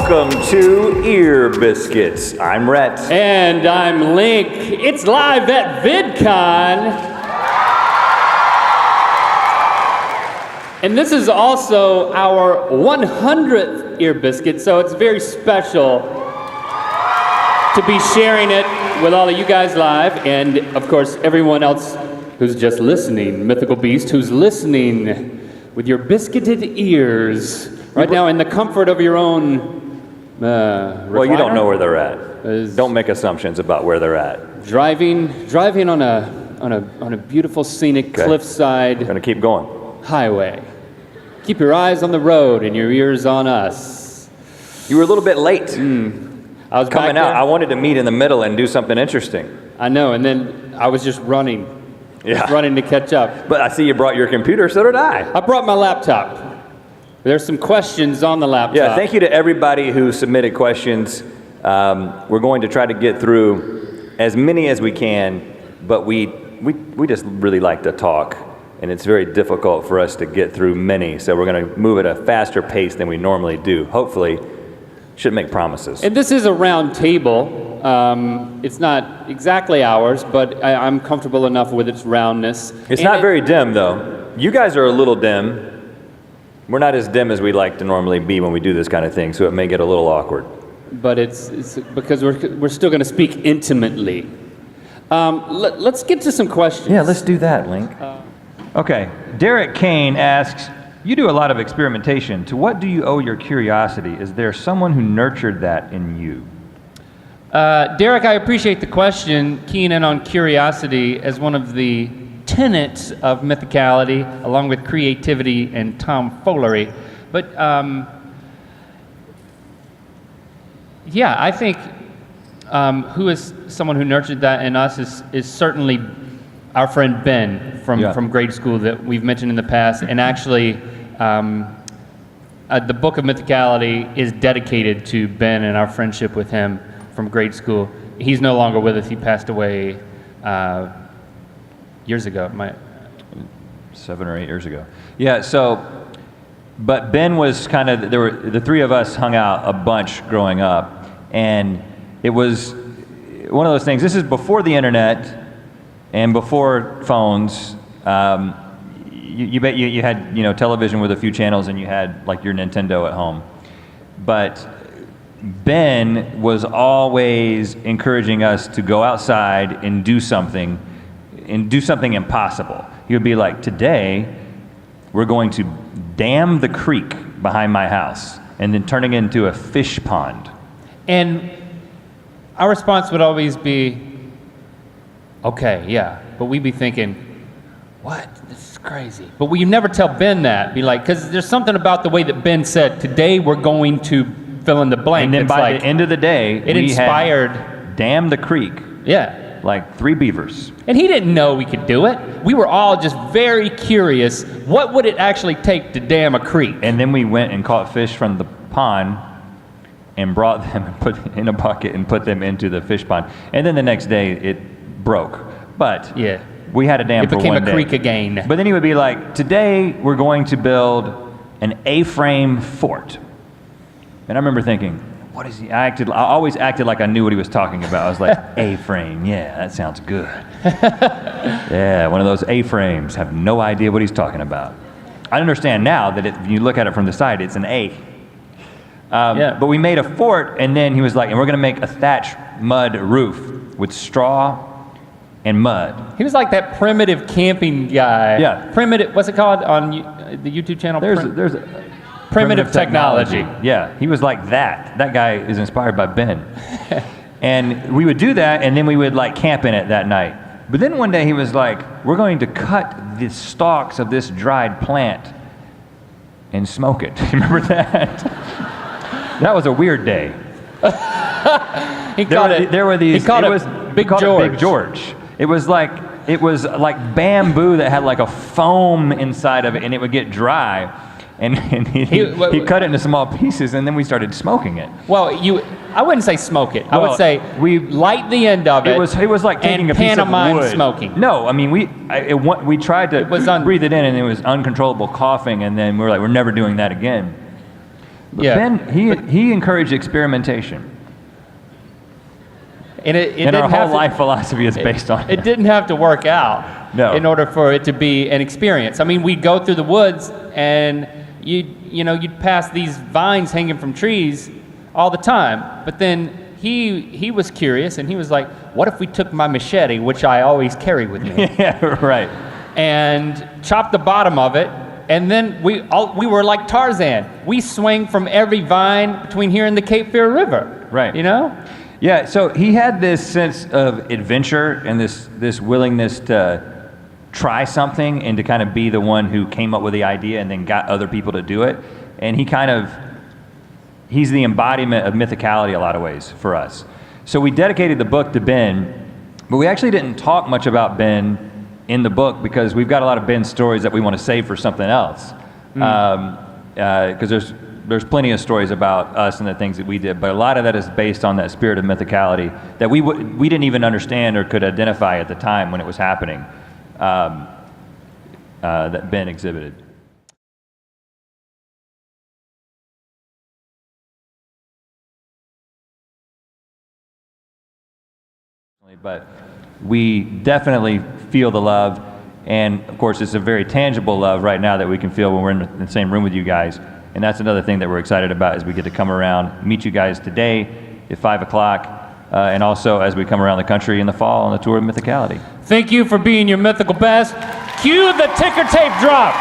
Welcome to Ear Biscuits. I'm Rhett. And I'm Link. It's live at VidCon. And this is also our 100th Ear Biscuit, so it's very special to be sharing it with all of you guys live, and of course everyone else who's just listening, Mythical Beast, who's listening with your biscuited ears right now in the comfort of your own well, you don't know where they're at. Don't make assumptions about where they're at. Driving on a beautiful scenic cliffside. We're gonna keep going. Highway. Keep your eyes on the road and your ears on us. You were a little bit late. I was coming out. I wanted to meet in the middle and do something interesting. I know, and then I was just running. Yeah. Just running to catch up. But I see you brought your computer, so did I. I brought my laptop. There's some questions on the laptop. Yeah, thank you to everybody who submitted questions. We're going to try to get through as many as we can, but we just really like to talk, and it's very difficult for us to get through many, so we're going to move at a faster pace than we normally do. Hopefully, should make promises. And this is a round table. It's not exactly ours, but I'm comfortable enough with its roundness. It's not very dim, though. You guys are a little dim. We're not as dim as we like to normally be when we do this kind of thing, so it may get a little awkward. But it's because we're still going to speak intimately. Let's get to some questions. Yeah, let's do that, Link. Okay, Derek Cain asks, you do a lot of experimentation. To what do you owe your curiosity? Is there someone who nurtured that in you? Derek, I appreciate the question, keying in on curiosity as one of the tenets of mythicality, along with creativity and tomfoolery. But yeah, I think who is someone who nurtured that in us is certainly our friend Ben from grade school that we've mentioned in the past. And actually, the book of Mythicality is dedicated to Ben and our friendship with him from grade school. He's no longer with us. He passed away years ago. 7 or 8 years ago. Yeah, so, but Ben was kind of, the three of us hung out a bunch growing up, and it was one of those things. This is before the internet and before phones. You bet you had television with a few channels, and you had like your Nintendo at home. But Ben was always encouraging us to go outside and do something impossible. He would be like, today we're going to dam the creek behind my house and then turning it into a fish pond. And our response would always be, okay, yeah. But we'd be thinking, what? This is crazy. But we never tell Ben that. Be like, because there's something about the way that Ben said, today we're going to fill in the blank. And then by the end of the day, it inspired dam the creek. Yeah. Like 3 beavers. And he didn't know we could do it. We were all just very curious. What would it actually take to dam a creek? And then we went and caught fish from the pond and brought them and put in a bucket and put them into the fish pond. And then the next day it broke. But yeah, we had a dam for one day. It became a creek again. But then he would be like, today we're going to build an A-frame fort. And I remember thinking, what is he? I always acted like I knew what he was talking about. I was like, A-frame, yeah, that sounds good. Yeah, one of those A-frames. Have no idea what he's talking about. I understand now that if you look at it from the side, it's an A. But we made a fort, and then he was like, and we're going to make a thatch mud roof with straw and mud. He was like that primitive camping guy. Yeah. Primitive, what's it called on the YouTube channel? There's Primitive technology. Yeah, he was like that. That guy is inspired by Ben. And we would do that, and then we would like camp in it that night. But then one day he was like, we're going to cut the stalks of this dried plant and smoke it. Remember that? That was a weird day. He called it Big George. Big George. It was like it was like bamboo that had like a foam inside of it, and it would get dry. And he cut it into small pieces, and then we started smoking it. Well, I wouldn't say smoke it. I would say we light the end of it. It was like taking a piece of pantomime wood. Smoking. No, I mean we tried to breathe it in, and it was uncontrollable coughing, and then we were like, we're never doing that again. But Ben, he encouraged experimentation. And our whole life philosophy is based on it. It didn't have to work out in order for it to be an experience. I mean, we'd go through the woods, and you'd pass these vines hanging from trees all the time. But then he was curious, and he was like, what if we took my machete, which I always carry with me, yeah, right, and chopped the bottom of it, and then we were like Tarzan. We swing from every vine between here and the Cape Fear River. Right. Yeah, so he had this sense of adventure and this willingness to try something and to kind of be the one who came up with the idea and then got other people to do it. And he's the embodiment of mythicality in a lot of ways for us. So we dedicated the book to Ben, but we actually didn't talk much about Ben in the book because we've got a lot of Ben's stories that we want to save for something else. Because there's plenty of stories about us and the things that we did, but a lot of that is based on that spirit of mythicality that we didn't even understand or could identify at the time when it was happening, that Ben exhibited. But we definitely feel the love, and of course it's a very tangible love right now that we can feel when we're in the same room with you guys. And that's another thing that we're excited about as we get to come around, meet you guys today at 5 o'clock, and also as we come around the country in the fall on the tour of Mythicality. Thank you for being your mythical best. Cue the ticker tape drop.